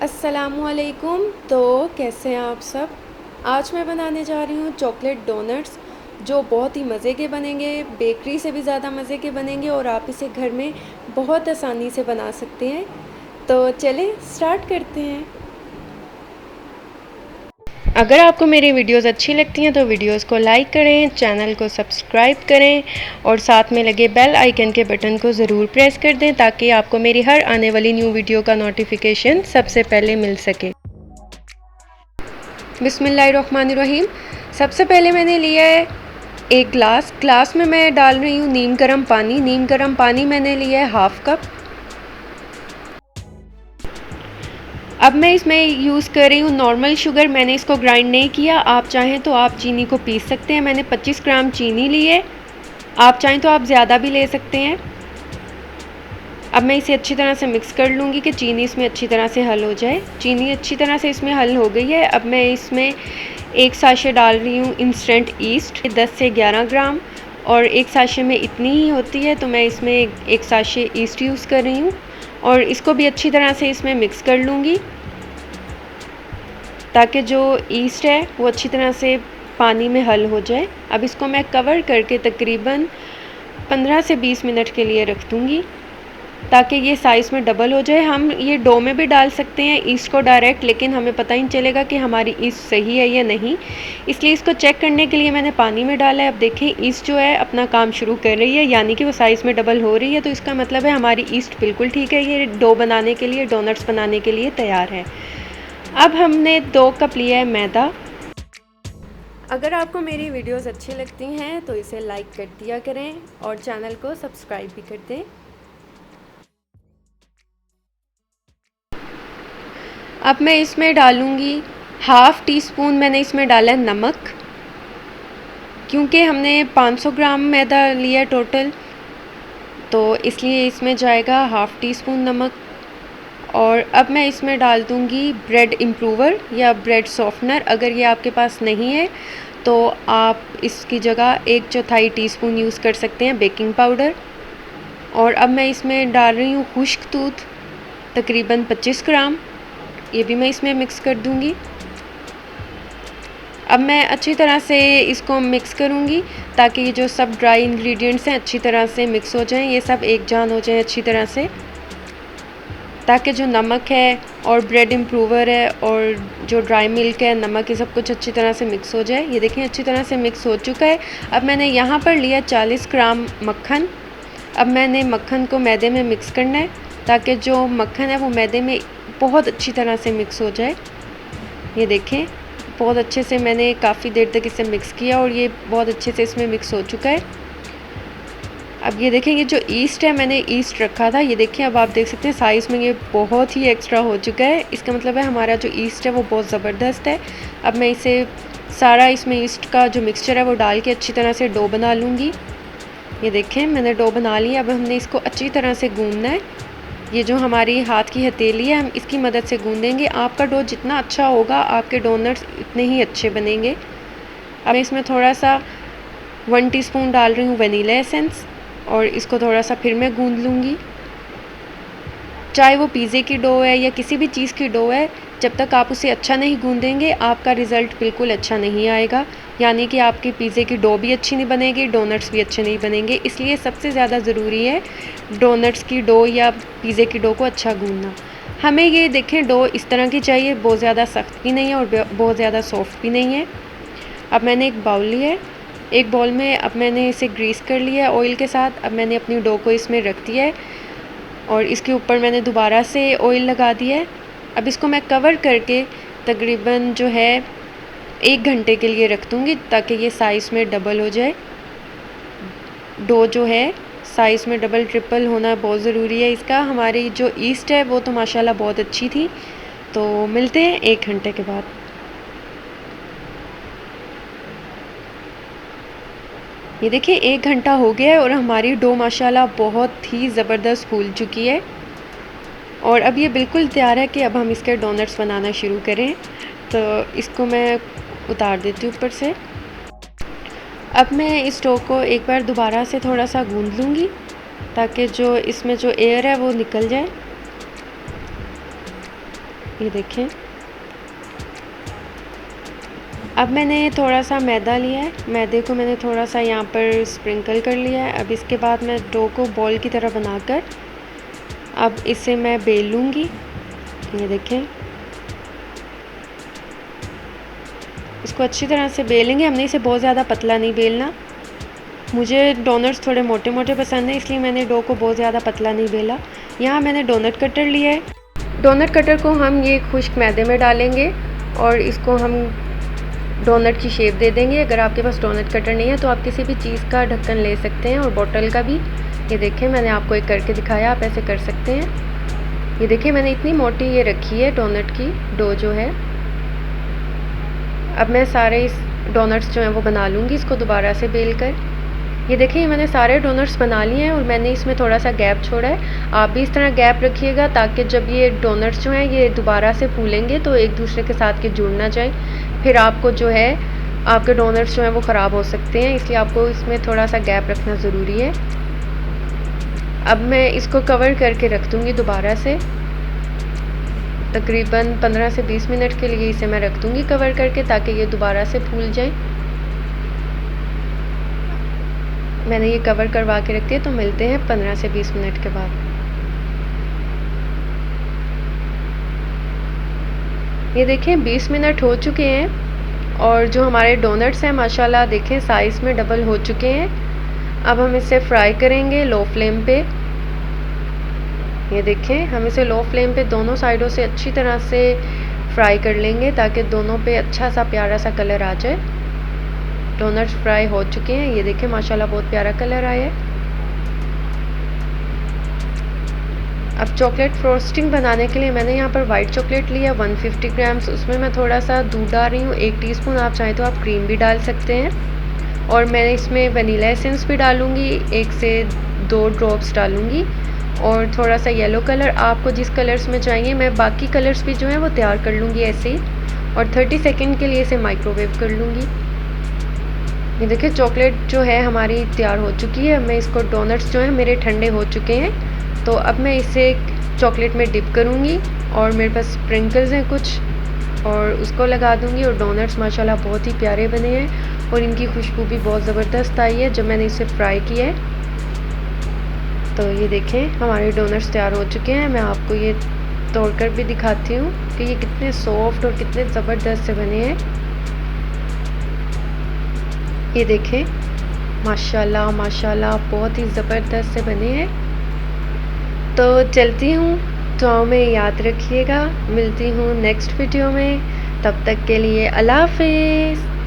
अस्सलामुअलैकुम। तो कैसे हैं आप सब। आज मैं बनाने जा रही हूँ चॉकलेट डोनट्स, जो बहुत ही मज़े के बनेंगे, बेकरी से भी ज़्यादा मज़े के बनेंगे और आप इसे घर में बहुत आसानी से बना सकते हैं। तो चलें स्टार्ट करते हैं। अगर आपको मेरी वीडियोस अच्छी लगती हैं तो वीडियोस को लाइक करें, चैनल को सब्सक्राइब करें और साथ में लगे बेल आइकन के बटन को ज़रूर प्रेस कर दें ताकि आपको मेरी हर आने वाली न्यू वीडियो का नोटिफिकेशन सबसे पहले मिल सके। बिस्मिल्लाहिर्रहमानिर्रहीम। सबसे पहले मैंने लिया है एक ग्लास में मैं डाल रही हूँ नीम गर्म पानी। नीम गर्म पानी मैंने लिया है हाफ़ कप। अब मैं इसमें यूज़ कर रही हूँ नॉर्मल शुगर। मैंने इसको ग्राइंड नहीं किया, आप चाहें तो आप चीनी को पीस सकते हैं। मैंने 25 ग्राम चीनी ली है, आप चाहें तो आप ज़्यादा भी ले सकते हैं। अब मैं इसे अच्छी तरह से मिक्स कर लूँगी कि चीनी इसमें अच्छी तरह से हल हो जाए। चीनी अच्छी तरह से इसमें हल हो गई है। अब मैं इसमें एक साशे डाल रही हूँ इंस्टेंट ईस्ट 10 से 11 ग्राम, और एक साशे में इतनी ही होती है तो मैं इसमें एक साशे ईस्ट यूज़ कर रही हूँ। और इसको भी अच्छी तरह से इसमें मिक्स कर लूँगी ताकि जो ईस्ट है वो अच्छी तरह से पानी में हल हो जाए। अब इसको मैं कवर करके तकरीबन 15 से 20 मिनट के लिए रख दूँगी ताकि ये साइज़ में डबल हो जाए। हम ये डो में भी डाल सकते हैं ईस्ट को डायरेक्ट, लेकिन हमें पता ही नहीं चलेगा कि हमारी ईस्ट सही है या नहीं, इसलिए इसको चेक करने के लिए मैंने पानी में डाला है। अब देखें ईस्ट जो है अपना काम शुरू कर रही है, यानी कि वो साइज़ में डबल हो रही है, तो इसका मतलब है हमारी ईस्ट बिल्कुल ठीक है, ये डो बनाने के लिए, डोनट्स बनाने के लिए तैयार है। अब हमने 2 कप लिया है मैदा। अगर आपको मेरी वीडियोस अच्छी लगती हैं तो इसे लाइक कर दिया करें और चैनल को सब्सक्राइब भी कर दें। अब मैं इसमें डालूँगी हाफ़ टी स्पून, मैंने इसमें डाला है नमक, क्योंकि हमने 500 ग्राम मैदा लिया टोटल, तो इसलिए इसमें जाएगा हाफ़ टी स्पून नमक। और अब मैं इसमें डाल दूँगी ब्रेड इम्प्रूवर या ब्रेड सॉफ्टनर। अगर ये आपके पास नहीं है तो आप इसकी जगह 1/4 टीस्पून यूज़ कर सकते हैं बेकिंग पाउडर। और अब मैं इसमें डाल रही हूँ खुश्क दूध तकरीबन 25 ग्राम, ये भी मैं इसमें मिक्स कर दूँगी। अब मैं अच्छी तरह से इसको मिक्स करूँगी ताकि ये जो सब ड्राई इंग्रेडिएंट्स हैं अच्छी तरह से मिक्स हो जाएं, ये सब एक जान हो जाए अच्छी तरह से, ताकि जो नमक है और ब्रेड इम्प्रूवर है और जो ड्राई मिल्क है, नमक, ये सब कुछ अच्छी तरह से मिक्स हो जाए। ये देखें अच्छी तरह से मिक्स हो चुका है। अब मैंने यहाँ पर लिया 40 ग्राम मक्खन। अब मैंने मक्खन को मैदे में मिक्स करना है ताकि जो मक्खन है वो मैदे में बहुत अच्छी तरह से मिक्स हो जाए। ये देखें बहुत अच्छे से मैंने काफ़ी देर तक इसे मिक्स किया और ये बहुत अच्छे से इसमें मिक्स हो चुका है। अब ये देखें ये जो ईस्ट है, मैंने ईस्ट रखा था, ये देखें अब आप देख सकते हैं साइज़ में ये बहुत ही एक्स्ट्रा हो चुका है। इसका मतलब है हमारा जो ईस्ट है वो बहुत ज़बरदस्त है। अब मैं इसे सारा इसमें ईस्ट का जो मिक्सचर है वो डाल के अच्छी तरह से डो बना लूँगी। ये देखें मैंने डो बना लिया। अब हमने इसको अच्छी तरह से गूँधना है। ये जो हमारी हाथ की हथेली है हम इसकी मदद से गूँधेंगे। आपका डो जितना अच्छा होगा आपके डोनट्स इतने ही अच्छे बनेंगे। अब इसमें थोड़ा सा 1 टीस्पून डाल रही हूँ वनीला एसेंस और इसको थोड़ा सा फिर मैं गूँध लूँगी। चाहे वो पिज़्ज़े की डो है या किसी भी चीज़ की डो है, जब तक आप उसे अच्छा नहीं गूँधेंगे आपका रिज़ल्ट बिल्कुल अच्छा नहीं आएगा, यानी कि आपकी पिज़्ज़े की डो भी अच्छी नहीं बनेगी, डोनट्स भी अच्छे नहीं बनेंगे। इसलिए सबसे ज़्यादा ज़रूरी है डोनट्स की डो या पिज़्ज़े की डो को अच्छा गूँधना। हमें ये देखें डो इस तरह की चाहिए, बहुत ज़्यादा सख्त भी नहीं है और बहुत ज़्यादा सॉफ्ट भी नहीं है। अब मैंने एक बाउल लिया है, एक बाउल में अब मैंने इसे ग्रीस कर लिया है ऑयल के साथ। अब मैंने अपनी डो को इसमें रख दिया है और इसके ऊपर मैंने दोबारा से ऑयल लगा दिया है। अब इसको मैं कवर करके तकरीबन जो है 1 घंटे के लिए रख दूँगी ताकि ये साइज़ में डबल हो जाए। डो जो है साइज़ में डबल ट्रिपल होना बहुत ज़रूरी है इसका। हमारी जो ईस्ट है वो तो माशाल्लाह बहुत अच्छी थी। तो मिलते हैं 1 घंटे के बाद। ये देखिए 1 घंटा हो गया है और हमारी डो माशाल्लाह बहुत ही ज़बरदस्त फूल चुकी है और अब ये बिल्कुल तैयार है कि अब हम इसके डोनट्स बनाना शुरू करें। तो इसको मैं उतार देती हूँ ऊपर से। अब मैं इस डो को एक बार दोबारा से थोड़ा सा गूंद लूँगी ताकि जो इसमें जो एयर है वो निकल जाए। ये देखें। अब मैंने थोड़ा सा मैदा लिया है, मैदे को मैंने थोड़ा सा यहाँ पर स्प्रिंकल कर लिया है। अब इसके बाद मैं डो को बॉल की तरह बनाकर अब इसे मैं बेल लूँगी। ये देखें, इसको अच्छी तरह से बेलेंगे। हमने इसे बहुत ज़्यादा पतला नहीं बेलना। मुझे डोनट्स थोड़े मोटे मोटे पसंद है, इसलिए मैंने डो को बहुत ज़्यादा पतला नहीं बेला। यहाँ मैंने डोनट कटर लिया है। डोनट कटर को हम ये खुश्क मैदे में डालेंगे और इसको हम डोनट की शेप दे देंगे। अगर आपके पास डोनट कटर नहीं है तो आप किसी भी चीज़ का ढक्कन ले सकते हैं और बोतल का भी। ये देखें, मैंने आपको एक करके दिखाया, आप ऐसे कर सकते हैं। ये देखिए, मैंने इतनी मोटी ये रखी है डोनट की डो जो है। अब मैं सारे इस डोनट्स जो हैं वो बना लूँगी इसको दोबारा से बेल कर। ये देखिए, मैंने सारे डोनट्स बना लिए हैं और मैंने इसमें थोड़ा सा गैप छोड़ा है। आप भी इस तरह गैप रखिएगा ताकि जब ये डोनट्स जो हैं ये दोबारा से फूलेंगे तो एक दूसरे के साथ के जुड़ ना जाए। फिर आपको जो है आपके डोनट्स जो हैं वो ख़राब हो सकते हैं, इसलिए आपको इसमें थोड़ा सा गैप रखना ज़रूरी है। अब मैं इसको कवर करके रख दूँगी दोबारा से। तकरीबन 15 से 20 मिनट के लिए इसे मैं रख दूँगी कवर करके ताकि ये दोबारा से फूल जाए। मैंने ये कवर करवा के रख दिया, तो मिलते हैं 15 से 20 मिनट के बाद। ये देखें, 20 मिनट हो चुके हैं और जो हमारे डोनट्स हैं माशाल्लाह देखें साइज़ में डबल हो चुके हैं। अब हम इसे फ्राई करेंगे लो फ्लेम पे। ये देखें, हम इसे लो फ्लेम पे दोनों साइडों से अच्छी तरह से फ्राई कर लेंगे ताकि दोनों पे अच्छा सा प्यारा सा कलर आ जाए। डोनट्स फ्राई हो चुके हैं। ये देखें, माशाल्लाह बहुत प्यारा कलर आया है। अब चॉकलेट फ्रोस्टिंग बनाने के लिए मैंने यहाँ पर वाइट चॉकलेट लिया 150 ग्राम्स। उसमें मैं थोड़ा सा दूध डाल रही हूँ, 1 टीस्पून। आप चाहें तो आप क्रीम भी डाल सकते हैं। और मैं इसमें वनीला एसेंस भी डालूँगी, 1 से 2 ड्रॉप्स डालूँगी। और थोड़ा सा येलो कलर, आपको जिस कलर्स में चाहिए। मैं बाकी कलर्स भी जो है वो तैयार कर लूँगी ऐसे ही, और 30 सेकेंड के लिए इसे माइक्रोवेव कर लूँगी। ये देखिए, चॉकलेट जो है हमारी तैयार हो चुकी है। मैं इसको डोनट्स जो है मेरे ठंडे हो चुके हैं, तो अब मैं इसे चॉकलेट में डिप करूँगी और मेरे पास स्प्रिंकल्स हैं कुछ और उसको लगा दूँगी। और डोनट्स माशाल्लाह बहुत ही प्यारे बने हैं और इनकी खुशबू भी बहुत ज़बरदस्त आई है जब मैंने इसे फ्राई किया है। तो ये देखें, हमारे डोनट्स तैयार हो चुके हैं। मैं आपको ये तोड़कर भी दिखाती हूँ कि ये कितने सॉफ्ट और कितने ज़बरदस्त से बने हैं। ये देखें, माशाल्लाह माशाल्लाह बहुत ही ज़बरदस्त से बने हैं। तो चलती हूँ, दुआओं में याद रखिएगा। मिलती हूँ नेक्स्ट वीडियो में, तब तक के लिए अल्लाह हाफ़िज़।